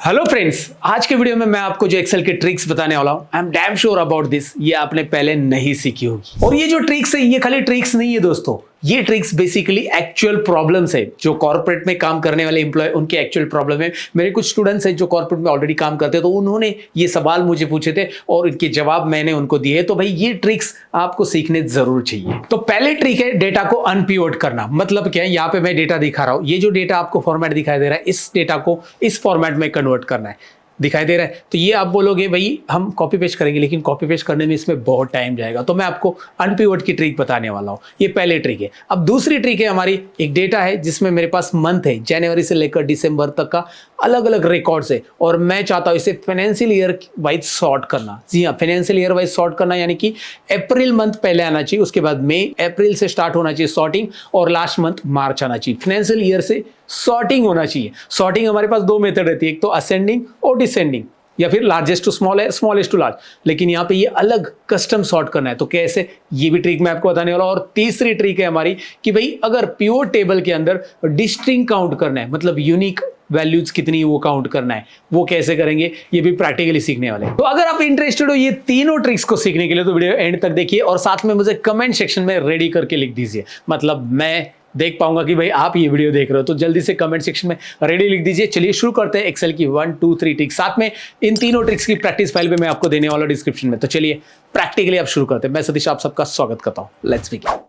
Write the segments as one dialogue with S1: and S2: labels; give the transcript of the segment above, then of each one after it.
S1: Hello friends, आज के video में मैं आपको जो एक्सेल के ट्रिक्स बताने वाला हूं, I am damn sure about this, ये आपने पहले नहीं सीखी होगी। और ये जो ट्रिक्स है, ये खाली ट्रिक्स नहीं है दोस्तों, ये ट्रिक्स बेसिकली एक्चुअल प्रॉब्लम्स है जो कॉर्पोरेट में काम करने वाले एम्प्लॉय उनके एक्चुअल प्रॉब्लम है। मेरे कुछ स्टूडेंट्स हैं जो कॉर्पोरेट में ऑलरेडी काम करते हैं, तो उन्होंने ये सवाल मुझे पूछे थे और इनके जवाब मैंने उनको दिए। तो भाई ये ट्रिक्स आपको सीखने जरूर चाहिए। तो पहले ट्रिक है डेटा को अनपिवोट करना। मतलब क्या है, यहाँ पे मैं डेटा दिखा रहा हूं, ये जो डेटा आपको फॉर्मेट दिखाई दे रहा है, इस डेटा को इस फॉर्मेट में कन्वर्ट करना है, दिखाई दे रहा है। तो ये आप बोलोगे भाई हम कॉपी पेस्ट करेंगे, लेकिन कॉपी पेस्ट करने में इसमें बहुत टाइम जाएगा। तो मैं आपको अनपिवोट की ट्रिक बताने वाला हूं। ये पहले ट्रिक है। अब दूसरी ट्रिक है, हमारी एक डेटा है जिसमें मेरे पास मंथ है, जनवरी से लेकर दिसंबर तक का अलग अलग रिकॉर्ड्स है, और मैं चाहता हूं इसे फाइनेंशियल ईयर वाइज सॉर्ट करना। जी हाँ, फाइनेंशियल ईयर वाइज सॉर्ट करना, यानी कि अप्रैल मंथ पहले आना चाहिए, उसके बाद मई, अप्रैल से स्टार्ट होना चाहिए सॉर्टिंग, और लास्ट मंथ मार्च आना चाहिए। फाइनेंशियल ईयर से सॉर्टिंग होना चाहिए। सॉर्टिंग हमारे पास दो मेथड रहती है, एक तो असेंडिंग और डिसेंडिंग, या फिर लार्जेस्ट टू स्मॉल है, स्मॉलेस्ट टू लार्ज। लेकिन यहाँ पे ये अलग कस्टम सॉर्ट करना है, तो कैसे, ये भी ट्रिक मैं आपको बताने वाला हूं। और तीसरी ट्रिक है हमारी कि भाई अगर प्योर टेबल के अंदर डिस्टिंक्ट काउंट करना है, मतलब यूनिक वैल्यूज कितनी वो काउंट करना है, वो कैसे करेंगे, ये भी प्रैक्टिकली सीखने वाले हैं। तो अगर आप इंटरेस्टेड हो ये तीनों ट्रिक्स को सीखने के लिए, तो वीडियो एंड तक देखिए, और साथ में मुझे कमेंट सेक्शन में रेडी करके लिख दीजिए। मतलब मैं देख पाऊंगा कि भाई आप ये वीडियो देख रहे हो, तो जल्दी से कमेंट सेक्शन में रेडी लिख दीजिए। चलिए शुरू करते हैं एक्सेल की 1, 2, 3 ट्रिक्स। साथ में इन तीनों ट्रिक्स की प्रैक्टिस फाइल भी मैं आपको देने वाला डिस्क्रिप्शन में। तो चलिए प्रैक्टिकली आप शुरू करते हैं। मैं सतीश आप सबका स्वागत करता हूं। Let's begin.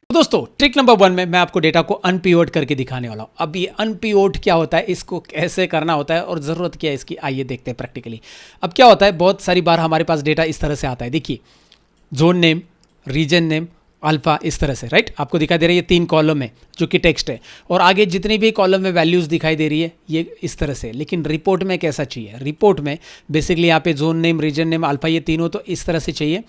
S1: दोस्तों, ट्रिक नंबर 1 में मैं आपको डेटा को अनपिवोट करके दिखाने वाला हूं। अब ये अनपिवोट क्या होता है, इसको कैसे करना होता है और ज़रूरत क्या है इसकी, आइए देखते हैं प्रैक्टिकली। अब क्या होता है, बहुत सारी बार हमारे पास डेटा इस तरह से आता है। देखिए, zone name, region name, alpha, इस तरह से, राइट। आपको दिखाई दे रही है ये 3 कॉलम है जो कि टेक्स्ट है, और आगे जितनी भी कॉलम में वैल्यूज़ दिखाई दे रही है ये इस तरह से। लेकिन रिपोर्ट में कैसा चाहिए, रिपोर्ट में बेसिकली यहाँ पे zone name, region name, alpha, ये तीनों तो इस तरह से चाहिए।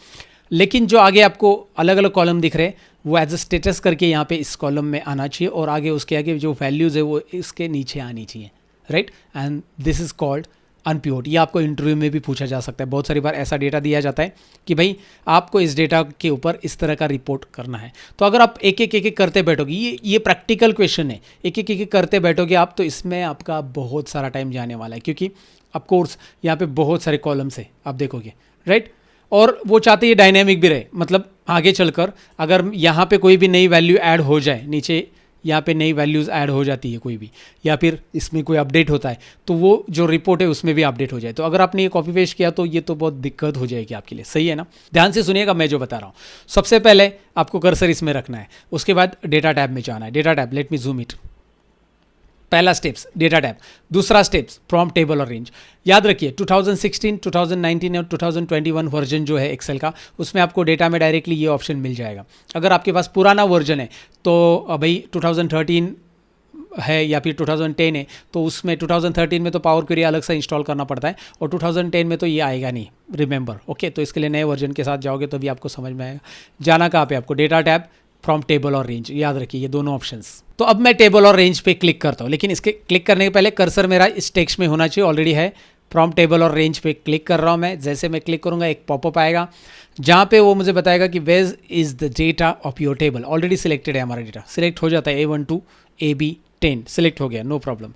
S1: लेकिन जो आगे आपको अलग अलग कॉलम दिख रहे हैं वो एज अ स्टेटस करके यहाँ पे इस कॉलम में आना चाहिए, और आगे उसके आगे जो वैल्यूज़ है वो इसके नीचे आनी चाहिए, right. And this is called unpivot. ये आपको इंटरव्यू में भी पूछा जा सकता है। बहुत सारी बार ऐसा डेटा दिया जाता है कि भाई आपको इस डेटा के ऊपर इस तरह का रिपोर्ट करना है। तो अगर आप एक एक करते बैठोगे, ये प्रैक्टिकल क्वेश्चन है, एक एक करते बैठोगे आप, तो इसमें आपका बहुत सारा टाइम जाने वाला है, क्योंकि ऑफकोर्स यहाँ पे बहुत सारे कॉलम्स है, आप देखोगे, राइट। और वो चाहते हैं डायनेमिक भी रहे, मतलब आगे चलकर अगर यहाँ पे कोई भी नई वैल्यू ऐड हो जाए, नीचे यहाँ पे नई वैल्यूज़ ऐड हो जाती है कोई भी, या फिर इसमें कोई अपडेट होता है, तो वो जो रिपोर्ट है उसमें भी अपडेट हो जाए। तो अगर आपने ये कॉपी पेस्ट किया तो ये तो बहुत दिक्कत हो जाएगी आपके लिए, सही है ना। ध्यान से सुनिएगा मैं जो बता रहा हूँ। सबसे पहले आपको कर्सर इसमें रखना है, उसके बाद डेटा टैब में जाना है। Data tab, late me zoom it. पहला स्टेप्स डेटा टैब, दूसरा स्टेप्स प्रॉम्प्ट टेबल और रेंज। याद रखिए 2016, 2019 और 2021 वर्जन जो है एक्सेल का, उसमें आपको डेटा में डायरेक्टली ये ऑप्शन मिल जाएगा। अगर आपके पास पुराना वर्जन है तो भाई 2013 है या फिर 2010 है, तो उसमें 2013 में तो पावर क्वेरी अलग से इंस्टॉल करना पड़ता है, और 2010 में तो ये आएगा नहीं, रिमेंबर, ओके। तो इसके लिए नए वर्जन के साथ जाओगे तो भी आपको समझ में आएगा। जाना कहाँ पे आपको, डेटा टैब, फ्रॉम टेबल और रेंज, याद रखिए ये दोनों ऑप्शंस। तो अब मैं टेबल और रेंज पे क्लिक करता हूँ, लेकिन इसके क्लिक करने के पहले कर्सर मेरा इस टेक्स्ट में होना चाहिए, ऑलरेडी है। फ्रॉम टेबल और रेंज पे क्लिक कर रहा हूँ मैं। जैसे मैं क्लिक करूँगा एक पॉपअप आएगा जहाँ पे वो मुझे बताएगा कि where is the data of your table. Already selected है हमारा डेटा, सिलेक्ट हो जाता है A1 to AB10 सिलेक्ट हो गया, no problem.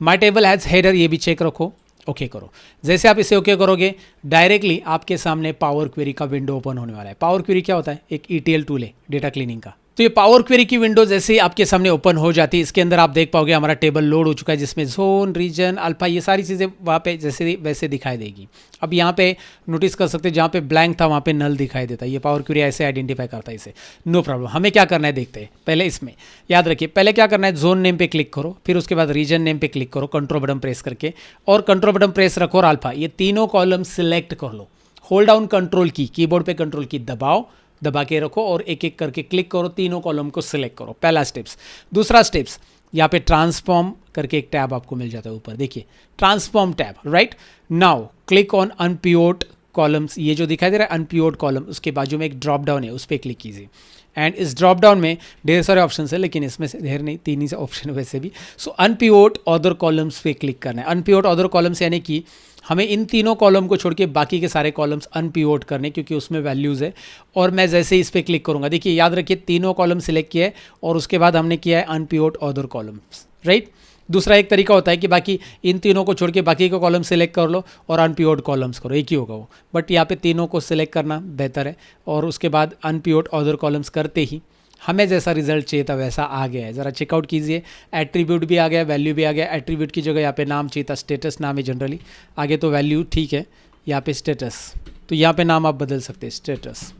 S1: My table has header, ये भी चेक रखो, ओके करो। जैसे आप इसे ओके करोगे, डायरेक्टली आपके सामने पावर क्वेरी का विंडो ओपन होने वाला है। पावर क्वेरी क्या होता है, एक ETL टूल है डेटा क्लीनिंग का। तो ये पावर क्वेरी की विंडो जैसे ही आपके सामने ओपन हो जाती है, इसके अंदर आप देख पाओगे हमारा टेबल लोड हो चुका है, जिसमें जोन, रीजन, अल्फा, ये सारी चीज़ें वहाँ पे जैसे वैसे दिखाई देगी। अब यहाँ पे नोटिस कर सकते हैं जहाँ पे ब्लैंक था वहाँ पे नल दिखाई देता है। ये पावर क्वेरी ऐसे आइडेंटिफाई करता है इसे, नो प्रॉब्लम। हमें क्या करना है देखते हैं। पहले इसमें याद रखिए, पहले क्या करना है, जोन नेम पे क्लिक करो, फिर उसके बाद रीजन नेम पे क्लिक करो, कंट्रोल बटन प्रेस करके, और कंट्रोल बटन प्रेस रखो और अल्फा, ये तीनों कॉलम सिलेक्ट कर लो। होल्ड डाउन कंट्रोल की, कीबोर्ड पे कंट्रोल की दबाओ, दबा के रखो और एक एक करके क्लिक करो, तीनों कॉलम को सिलेक्ट करो। पहला स्टेप्स। दूसरा स्टेप्स, यहाँ पे ट्रांसफॉर्म करके एक टैब आपको मिल जाता है ऊपर, देखिए transform tab, right. Now click on unpivot columns, ये जो दिखाई दे रहा है अनपिवोट कॉलम, उसके बाजू में एक ड्रॉप डाउन है, उस पर क्लिक कीजिए। एंड इस ड्रॉप डाउन में ढेर सारे ऑप्शन है, लेकिन इसमें से ढेर नहीं, 3 ही ऑप्शन वैसे भी। सो अनपिवोट अदर कॉलम्स पे क्लिक करना है। अनपिवोट अदर कॉलम्स यानी कि हमें इन तीनों कॉलम को छोड़ के बाकी के सारे कॉलम्स अनपिवोट करने, क्योंकि उसमें वैल्यूज़ है। और मैं जैसे ही इस पर क्लिक करूँगा, देखिए याद रखिए तीनों कॉलम सिलेक्ट किया है और उसके बाद हमने किया है अनपिवोट अदर कॉलम्स, राइट। दूसरा एक तरीका होता है कि बाकी इन तीनों को छोड़ के बाकी के कॉलम सिलेक्ट कर लो और अनपिवोट कॉलम्स करो, एक ही होगा वो। बट यहाँ पे तीनों को सिलेक्ट करना बेहतर है और उसके बाद अनपिवोट अदर कॉलम्स करते ही हमें जैसा रिजल्ट चाहिए था वैसा आ गया है। ज़रा चेकआउट कीजिए, एट्रीब्यूट भी आ गया, वैल्यू भी आ गया। एट्रीब्यूट की जगह यहाँ पे नाम चाहिए था, स्टेटस नाम है जनरली, आगे तो वैल्यू ठीक है, यहाँ पे स्टेटस, तो यहाँ पे नाम आप बदल सकते हैं स्टेटस,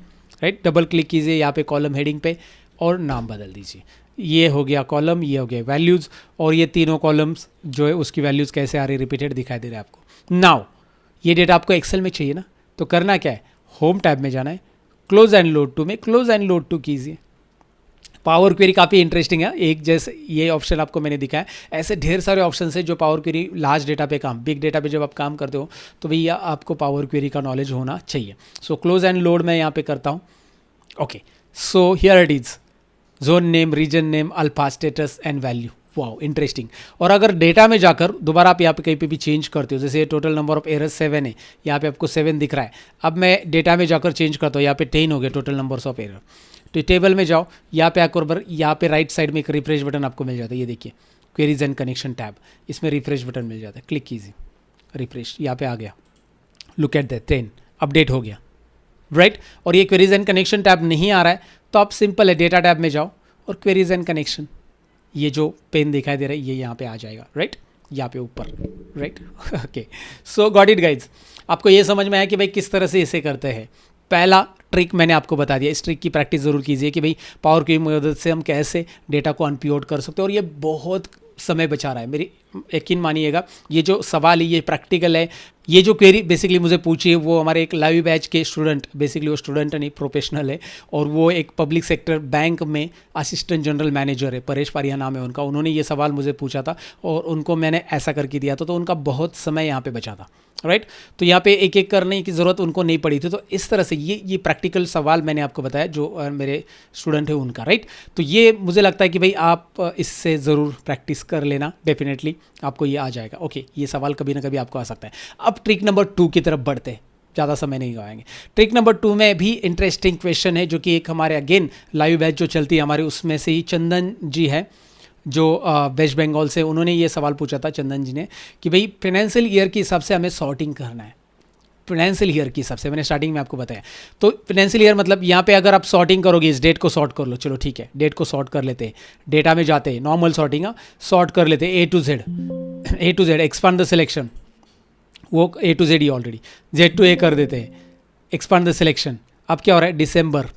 S1: राइट। डबल क्लिक कीजिए यहाँ पे कॉलम हेडिंग पे और नाम बदल दीजिए। ये हो गया कॉलम, ये हो गया वैल्यूज़, और ये तीनों कॉलम्स जो है उसकी वैल्यूज़ कैसे आ रही, रिपीटेड दिखाई दे रहा है आपको। नाउ ये डेटा आपको एक्सेल में चाहिए ना, तो करना क्या है, होम टैब में जाना है, क्लोज एंड लोड टू में क्लोज एंड लोड टू कीजिए। पावर क्वेरी काफ़ी इंटरेस्टिंग है, एक जैसे ये ऑप्शन आपको मैंने दिखाया, ऐसे ढेर सारे ऑप्शन है जो पावर क्वेरी लार्ज डेटा पे काम, बिग डेटा पे जब आप काम करते हो तो भैया आपको पावर क्वेरी का नॉलेज होना चाहिए। सो क्लोज एंड लोड मैं यहाँ पे करता हूँ। Okay, so here it is, zone name, region name, alpha, status and value. Wow interesting. और अगर डेटा में जाकर दोबारा आप यहाँ पे कहीं पे भी चेंज करते हो, जैसे टोटल नंबर ऑफ एरर्स 7 है, यहाँ पे आपको 7 दिख रहा है, अब मैं डेटा में जाकर चेंज करता हूँ, यहाँ पे 10 हो गए टोटल नंबर्स ऑफ एरर। तो टेबल में जाओ, यहाँ पे आकर यहाँ पे राइट साइड में एक रिफ्रेश बटन आपको मिल जाता है, ये देखिए क्वेरीज एंड कनेक्शन टैब, इसमें रिफ्रेश बटन मिल जाता है, क्लिक कीजिए, रिफ्रेश यहाँ पे आ गया, लुक एट दैट 10 अपडेट हो गया, राइट। और ये क्वेरीज एंड कनेक्शन टैब नहीं आ रहा है तो आप सिंपल है डेटा टैब में जाओ और क्वेरीज एंड कनेक्शन, ये जो पेन दिखाई दे रहा है ये यहाँ पे आ जाएगा, राइट, यहाँ पे ऊपर, right. Okay, so got it guys. आपको ये समझ में आया कि भाई किस तरह से इसे करते हैं। पहला ट्रिक मैंने आपको बता दिया, इस ट्रिक की प्रैक्टिस ज़रूर कीजिए कि भाई पावर की मदद से हम कैसे डेटा को अनपिवोट कर सकते हैं, और ये बहुत समय बचा रहा है। मेरी यकीन मानिएगा, ये जो सवाल है ये प्रैक्टिकल है। ये जो क्वेरी बेसिकली मुझे पूछी है वो हमारे एक लाइव बैच के स्टूडेंट, बेसिकली वो स्टूडेंट नहीं प्रोफेशनल है, और वो एक पब्लिक सेक्टर बैंक में असिस्टेंट जनरल मैनेजर है, परेश पारिया नाम है उनका। उन्होंने ये सवाल मुझे पूछा था और उनको मैंने ऐसा करके दिया था, तो उनका बहुत समय यहाँ पे बचा था, राइट। तो यहाँ पे एक एक करने की ज़रूरत उनको नहीं पड़ी थी। तो इस तरह से ये प्रैक्टिकल सवाल मैंने आपको बताया जो मेरे स्टूडेंट है उनका, राइट। तो ये मुझे लगता है कि भाई आप इससे ज़रूर प्रैक्टिस कर लेना, डेफिनेटली आपको ये आ जाएगा। ओके, ये सवाल कभी ना कभी आपको आ सकता है। अब ट्रिक नंबर 2 की तरफ बढ़ते हैं, ज़्यादा समय नहीं गवाएंगे। ट्रिक नंबर 2 में भी इंटरेस्टिंग क्वेश्चन है, जो कि एक हमारे अगेन लाइव बैच जो चलती है हमारे, उसमें से ही चंदन जी है जो वेस्ट बंगाल से, उन्होंने ये सवाल पूछा था चंदन जी ने कि भाई फाइनेंशियल ईयर के हिसाब से हमें सॉर्टिंग करना है। फाइनेंशियल ईयर के हिसाब से मैंने स्टार्टिंग में आपको बताया, तो फाइनेंशियल ईयर मतलब यहाँ पे अगर आप सॉर्टिंग करोगे, इस डेट को सॉर्ट कर लो, चलो ठीक है, डेट को सॉर्ट कर लेते हैं, डेटा में जाते हैं, नॉर्मल सॉर्टिंग सॉर्ट कर लेते हैं, A to Z expand the selection, वो ए टू जेड ही ऑलरेडी, जेड टू ए कर देते हैं, एक्सपांड द सिलेक्शन। अब क्या हो रहा है, दिसंबर,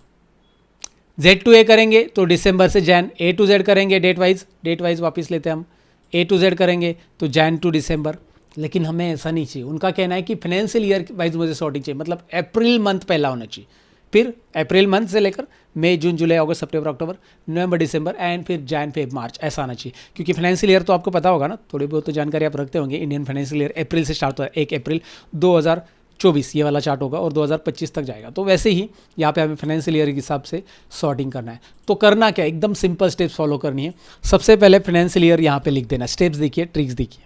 S1: जेड टू ए करेंगे तो दिसंबर से जैन, ए टू जेड करेंगे डेट वाइज वापस लेते हैं हम, ए टू जेड करेंगे तो जैन टू दिसंबर। लेकिन हमें ऐसा नहीं चाहिए, उनका कहना है कि फाइनेंशियल ईयर वाइज मुझे सॉर्टिंग चाहिए, मतलब अप्रैल मंथ पहला होना चाहिए, फिर अप्रैल मंथ से लेकर मई जून जुलाई अगस्त सितंबर अक्टूबर नवंबर दिसंबर एंड फिर जैन फेब मार्च, ऐसा आना चाहिए। क्योंकि फाइनेंशियल ईयर तो आपको पता होगा ना, थोड़ी बहुत तो जानकारी आप रखते होंगे, इंडियन फाइनेंशियल ईयर अप्रैल से स्टार्ट होता है, 1 अप्रैल 2024 ये वाला चार्ट होगा और 2025 तक जाएगा। तो वैसे ही यहाँ पे हमें फाइनेंशियल ईयर के हिसाब से सॉर्टिंग करना है। तो करना क्या, एकदम सिंपल स्टेप्स फॉलो करनी है। सबसे पहले फाइनेंशियल ईयर यहाँ पे लिख देना, स्टेप्स देखिए, ट्रिक्स देखिए।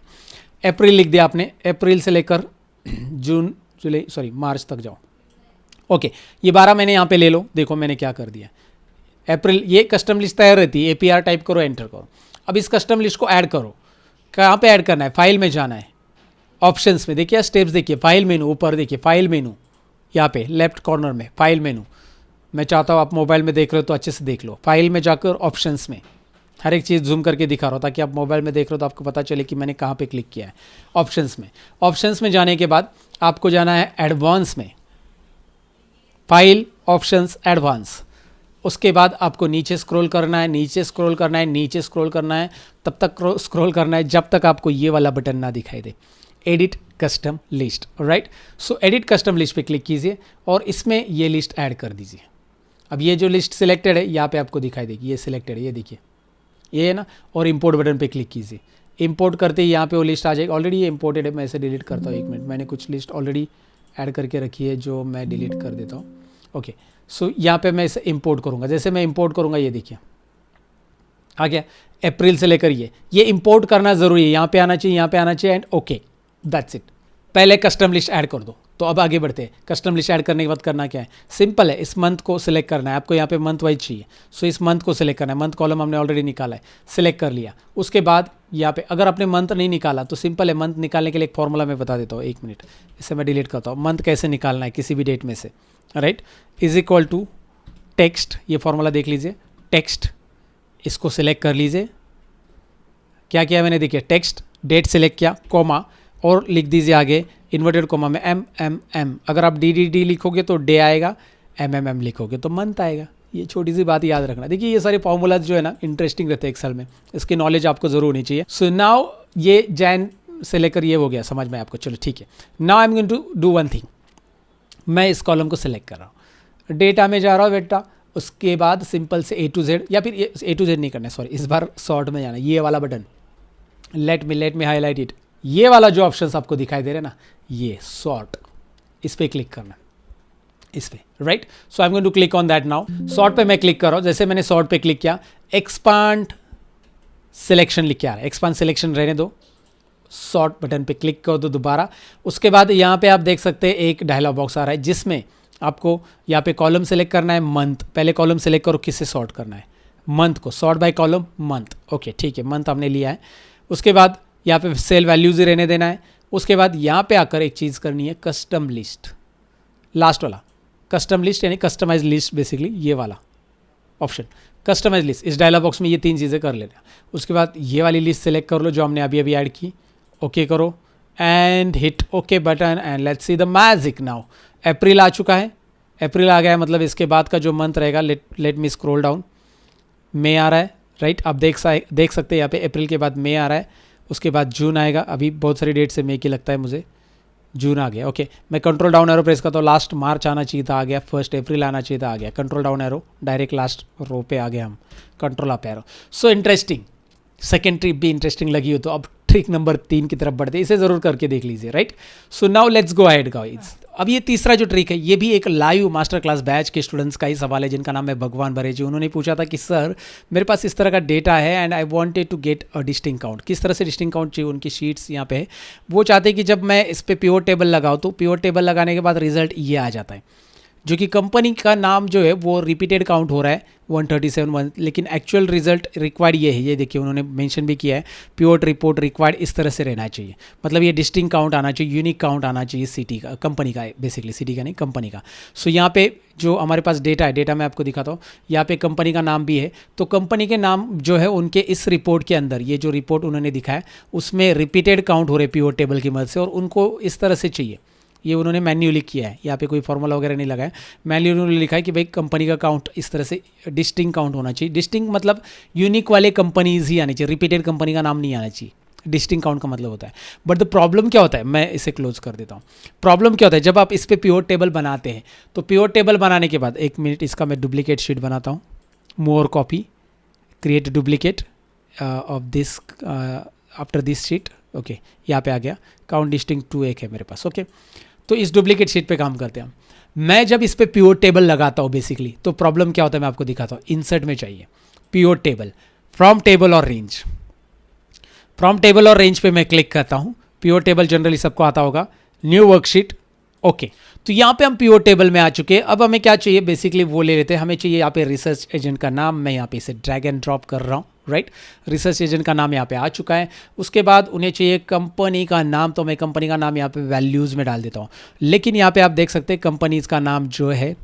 S1: अप्रैल लिख दिया आपने, अप्रैल से लेकर जून जुलाई सॉरी मार्च तक जाओ। ओके, ये 12 महीने यहाँ पे ले लो। देखो मैंने क्या कर दिया, अप्रैल, ये कस्टम लिस्ट तैयार रहती है, APR टाइप करो, एंटर करो। अब इस कस्टम लिस्ट को ऐड करो, कहाँ पे ऐड करना है, फाइल में जाना है, ऑप्शंस में देखिए, स्टेप्स देखिए, फाइल मेनू, ऊपर देखिए फाइल मेनू, यहाँ पे लेफ्ट कॉर्नर में फाइल मेनू। मैं चाहता हूँ आप मोबाइल में देख रहे हो तो अच्छे से देख लो, फाइल में जाकर ऑप्शंस में, हर एक चीज़ जूम करके दिखा रहा हूँ ताकि आप मोबाइल में देख रहे हो तो आपको पता चले कि मैंने कहाँ पे क्लिक किया है। ऑप्शंस में जाने के बाद आपको जाना है एडवांस में, फाइल ऑप्शंस एडवांस। उसके बाद आपको नीचे स्क्रॉल करना है, नीचे स्क्रॉल करना है, नीचे स्क्रॉल करना है, तब तक स्क्रॉल करना है जब तक आपको ये वाला बटन ना दिखाई दे, एडिट कस्टम लिस्ट, राइट। सो एडिट कस्टम लिस्ट पे क्लिक कीजिए और इसमें ये लिस्ट ऐड कर दीजिए। अब ये जो लिस्ट सिलेक्टेड है यहाँ पे आपको दिखाई देगी, ये सिलेक्टेड है, ये देखिए, ये है ना। और इंपोर्ट बटन पे क्लिक कीजिए, इंपोर्ट करते ही यहाँ पे वो लिस्ट आ जाएगी। ऑलरेडी ये इंपोर्टेड है, मैं इसे डिलीट करता हूँ, 1 मिनट, मैंने कुछ लिस्ट ऑलरेडी ऐड करके रखी है जो मैं डिलीट कर देता हूँ। ओके, सो यहाँ पे मैं इसे इंपोर्ट करूँगा, जैसे मैं इंपोर्ट करूँगा ये देखिए आ गया, अप्रैल से लेकर ये इंपोर्ट करना ज़रूरी है, यहाँ पे आना चाहिए, यहाँ पे आना चाहिए, एंड ओके दैट्स इट। पहले कस्टम लिस्ट ऐड कर दो। तो अब आगे बढ़ते हैं। कस्टम लिस्ट ऐड करने के बाद करना क्या है, सिंपल है, इस मंथ को सिलेक्ट करना है आपको। यहाँ पे मंथ वाइज चाहिए, सो इस मंथ को सिलेक्ट करना है। मंथ कॉलम हमने ऑलरेडी निकाला है, सिलेक्ट कर लिया। उसके बाद यहाँ पे अगर आपने मंथ नहीं निकाला तो सिंपल है, मंथ निकालने के लिए एक फॉर्मूला मैं बता देता हूँ, 1 मिनट, इसे मैं डिलीट करता हूँ। मंथ कैसे निकालना है किसी भी डेट में से, right, is equal to text, ये फॉर्मूला देख लीजिए, टेक्स्ट, इसको सिलेक्ट कर लीजिए। क्या किया मैंने, देखिए टेक्स्ट, डेट सिलेक्ट किया, कॉमा, और लिख दीजिए आगे इन्वर्टेड कॉमा में MMM। अगर आप DDD लिखोगे तो डे आएगा, MMM लिखोगे तो मंथ आएगा। ये छोटी सी बात याद रखना। देखिए ये सारे फॉर्मूलाज जो है ना इंटरेस्टिंग रहते हैं एक्सेल में, इसकी नॉलेज आपको जरूर होनी चाहिए। सो नाउ ये जैन से लेकर ये हो गया समझ में आपको, चलो ठीक है। Now I am going to do one thing, मैं इस कॉलम को सिलेक्ट कर रहा हूँ, डेटा में जा रहा हूँ बेटा, उसके बाद सिंपल से A to Z, या फिर A to Z नहीं करना है, सॉरी, इस बार सॉर्ट में जाना, ये वाला button, let me highlight it, ये वाला जो ऑप्शंस आपको दिखाई दे रहे हैं ना, ये सॉर्ट, इस पर क्लिक करना, इस पे, right. So I am going to click on that now. Sort पे मैं क्लिक कर रहा हूँ, जैसे मैंने सॉर्ट पे क्लिक किया, एक्सपांड सिलेक्शन लिख के आ रहा है, एक्सपांड सिलेक्शन रहने दो, सॉर्ट बटन पे क्लिक कर दो दोबारा। उसके बाद यहाँ पे आप देख सकते हैं एक डायलॉग बॉक्स आ रहा है जिसमें आपको यहाँ पे कॉलम सेलेक्ट करना है, मंथ, पहले कॉलम सेलेक्ट करो किससे सॉर्ट करना है, मंथ को, sort by column month, okay ठीक है, मंथ हमने लिया है। उसके बाद यहाँ पे सेल वैल्यूज ही रहने देना है। उसके बाद यहाँ पे आकर एक चीज़ करनी है, कस्टम लिस्ट, लास्ट वाला कस्टम लिस्ट यानी कस्टमाइज लिस्ट, बेसिकली ये वाला ऑप्शन कस्टमाइज लिस्ट, इस डायलॉग बॉक्स में ये 3 चीज़ें कर लेना। उसके बाद ये वाली लिस्ट सेलेक्ट कर लो जो हमने अभी ऐड की, ओके करो and hit okay button and let's see the magic. Now April आ चुका है, अप्रैल आ गया है, मतलब इसके बाद का जो मंथ रहेगा, लेट मी स्क्रॉल डाउन, मई आ रहा है, राइट। आप देख सकते हैं यहाँ पे अप्रैल के बाद मई आ रहा है, उसके बाद जून आएगा, अभी बहुत सारी डेट से मई की लगता है मुझे, जून आ गया, ओके। मैं कंट्रोल डाउन एरो प्रेस करता हूँ, लास्ट मार्च आना चाहिए था, आ गया, 1 अप्रैल आना चाहिए था, आ गया, control down arrow, direct last row पे आ गया हम, control up arrow. So interesting, second trick भी इंटरेस्टिंग लगी हो तो अब ट्रिक नंबर 3 की तरफ बढ़ते, इसे ज़रूर करके देख लीजिए, right. So now let's go ahead guys. अब ये तीसरा जो ट्रिक है, ये भी एक लाइव मास्टर क्लास बैच के स्टूडेंट्स का ही सवाल है जिनका नाम है भगवान बरे जी। उन्होंने पूछा था कि सर मेरे पास इस तरह का डेटा है and I wanted to get a distinct count, किस तरह से डिस्टिंक्ट काउंट चाहिए, उनकी शीट्स यहाँ पे है। वो चाहते हैं कि जब मैं इस पर प्योर टेबल लगाऊँ तो प्योर टेबल लगाने के बाद रिजल्ट ये आ जाता है, जो कि कंपनी का नाम जो है वो रिपीटेड काउंट हो रहा है 137, लेकिन एक्चुअल रिजल्ट रिक्वायर्ड ये है, ये देखिए उन्होंने मेंशन भी किया है, प्योर रिपोर्ट रिक्वायर्ड इस तरह से रहना चाहिए, मतलब ये डिस्टिंक्ट काउंट आना चाहिए, यूनिक काउंट आना चाहिए सिटी का, कंपनी का, बेसिकली सिटी का नहीं कंपनी का। सो यहाँ पे जो हमारे पास डेटा है, डेटा मैं आपको दिखाता हूँ, यहाँ पे कंपनी का नाम भी है, तो कंपनी के नाम जो है उनके इस रिपोर्ट के अंदर, ये जो रिपोर्ट उन्होंने दिखाया उसमें रिपीटेड काउंट हो रहे प्योर टेबल की मदद से, और उनको इस तरह से चाहिए, ये उन्होंने मैन्युअली किया है, यहाँ पे कोई फॉर्मूला वगैरह नहीं लगाया, मैन्युअली उन्होंने लिखा है कि भाई कंपनी का काउंट इस तरह से डिस्टिंक्ट काउंट होना चाहिए। डिस्टिंक्ट मतलब यूनिक वाले कंपनीज ही आनी चाहिए, रिपीटेड कंपनी का नाम नहीं आना चाहिए, डिस्टिंक्ट काउंट का मतलब होता है। बट द प्रॉब्लम क्या होता है, मैं इसे क्लोज कर देता हूँ। प्रॉब्लम क्या होता है, जब आप इस पर प्योर टेबल बनाते हैं तो प्योर टेबल बनाने के बाद, 1 मिनट, इसका मैं डुप्लीकेट शीट बनाता हूँ, more copy, create duplicate of this after this sheet, okay, यहाँ पे आ गया, काउंट डिस्टिंक्ट 2 एक है मेरे पास, ओके। तो इस डुप्लीकेट शीट पे काम करते हैं हम। मैं जब इस पे प्योर टेबल लगाता हूँ बेसिकली, तो प्रॉब्लम क्या होता है मैं आपको दिखाता हूँ। इंसर्ट में चाहिए प्योर टेबल, फ्रॉम टेबल और रेंज, फ्रॉम टेबल और रेंज पे मैं क्लिक करता हूँ। प्योर टेबल जनरली सबको आता होगा, न्यू वर्कशीट, ओके। तो यहाँ पे हम प्योर टेबल में आ चुके हैं। अब हमें क्या चाहिए, बेसिकली वो ले लेते हैं, हमें चाहिए यहाँ पे रिसर्च एजेंट का नाम, मैं यहाँ पे इसे ड्रैग एंड ड्रॉप कर रहा हूँ, राइट। रिसर्च एजेंट का नाम यहाँ पे आ चुका है। उसके बाद उन्हें चाहिए कंपनी का नाम, तो मैं कंपनी का नाम यहाँ पे वैल्यूज़ में डाल देता हूँ। लेकिन यहाँ पे आप देख सकते हैं कंपनीज का नाम जो है,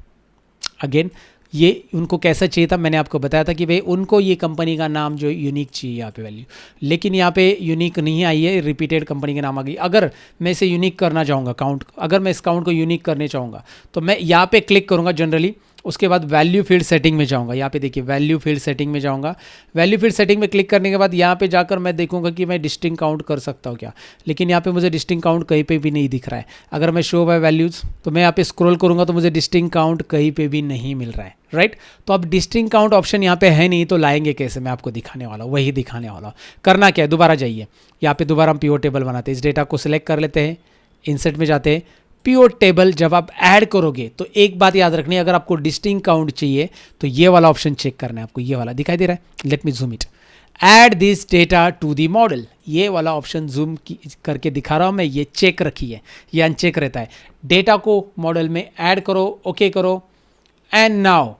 S1: अगेन ये उनको कैसा चाहिए था, मैंने आपको बताया था कि भाई उनको ये कंपनी का नाम जो यूनिक चाहिए यहाँ पे वैल्यू, लेकिन यहाँ पे यूनिक नहीं आई है, रिपीटेड कंपनी का नाम आ गई। अगर मैं इसे यूनिक करना चाहूँगा काउंट, अगर मैं इस काउंट को यूनिक करने चाहूँगा तो मैं यहाँ पे क्लिक करूँगा जनरली, उसके बाद वैल्यू फील्ड सेटिंग में जाऊँगा, यहाँ पे देखिए वैल्यू फील्ड सेटिंग में जाऊँगा। वैल्यू फील्ड सेटिंग में क्लिक करने के बाद यहाँ पे जाकर मैं देखूँगा कि मैं डिस्टिंक्ट काउंट कर सकता हूँ क्या, लेकिन यहाँ पे मुझे डिस्टिंक्ट काउंट कहीं पे भी नहीं दिख रहा है। अगर मैं शो बाय वैल्यूज़, तो मैं यहाँ पे स्क्रॉल करूँगा तो मुझे डिस्टिंक्ट काउंट कहीं पे भी नहीं मिल रहा है, राइट। तो अब डिस्टिंक्ट काउंट ऑप्शन यहाँ पे है नहीं, तो लाएंगे कैसे, मैं आपको दिखाने वाला हूँ, वही दिखाने वाला हूँ। करना क्या है, दोबारा जाइए, यहाँ पे दोबारा हम प्योर टेबल बनाते हैं, इस डेटा को सिलेक्ट कर लेते हैं, इंसर्ट में जाते हैं, प्योर टेबल जब आप ऐड करोगे तो एक बात याद रखनी है, अगर आपको डिस्टिंक्ट काउंट चाहिए तो ये वाला ऑप्शन चेक करना है आपको, ये वाला दिखाई दे रहा है, let me zoom it. Add this data to the model, ये वाला ऑप्शन जूम करके दिखा रहा हूँ मैं, ये चेक रखिए, ये अनचेक रहता है। डेटा को मॉडल में ऐड करो, ओके करो, एंड नाउ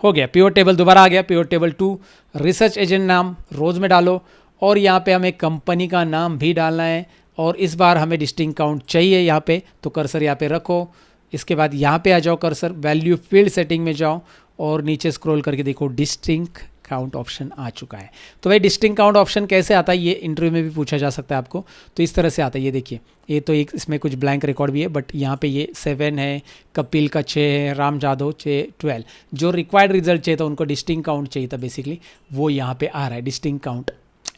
S1: हो गया पिवट टेबल, दोबारा आ गया पिवट टेबल 2। रिसर्च एजेंट नाम रोज में डालो, और यहाँ पे हमें कंपनी का नाम भी डालना है, और इस बार हमें डिस्टिंक्ट काउंट चाहिए यहाँ पे, तो कर्सर यहाँ पे रखो। इसके बाद यहाँ पे आ जाओ, कर्सर वैल्यू फील्ड सेटिंग में जाओ, और नीचे स्क्रॉल करके देखो डिस्टिंक्ट काउंट ऑप्शन आ चुका है। तो भाई डिस्टिंक्ट काउंट ऑप्शन कैसे आता है, ये इंटरव्यू में भी पूछा जा सकता है आपको। तो इस तरह से आता है, ये देखिए, ये तो एक इसमें कुछ ब्लैंक रिकॉर्ड भी है, बट यहाँ पे ये 7 है, कपिल का 6 है, राम जादव 12। जो रिक्वायर्ड रिजल्ट चाहिए था, उनको डिस्टिंक्ट काउंट चाहिए था बेसिकली, वो यहाँ पे आ रहा है डिस्टिंक्ट काउंट।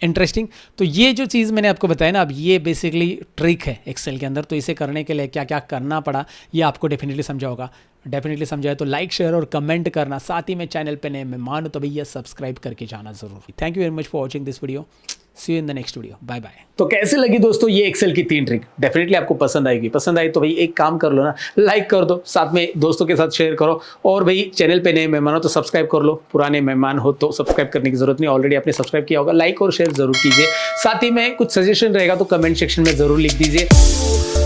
S1: इंटरेस्टिंग। तो ये जो चीज़ मैंने आपको बताया ना, अब ये बेसिकली ट्रिक है एक्सेल के अंदर। तो इसे करने के लिए क्या क्या करना पड़ा, ये आपको डेफिनेटली समझा होगा। डेफिनेटली समझा है तो लाइक, शेयर और कमेंट करना। साथ ही में चैनल पे नए मेहमान हो तो भैया सब्सक्राइब करके जाना जरूरी। Thank you very much for watching this video. See you in the next video, bye bye. तो कैसे लगी दोस्तों ये एक्सेल की 3 ट्रिक, डेफिनेटली आपको पसंद आएगी। पसंद आई तो भाई एक काम कर लो ना, लाइक कर दो, साथ में दोस्तों के साथ शेयर करो, और भाई चैनल पे नए मेहमान हो तो सब्सक्राइब कर लो, पुराने मेहमान हो तो सब्सक्राइब करने की जरूरत नहीं, ऑलरेडी आपने सब्सक्राइब किया होगा। लाइक और शेयर जरूर कीजिए। साथ ही में कुछ सजेशन रहेगा तो कमेंट सेक्शन में जरूर लिख दीजिए।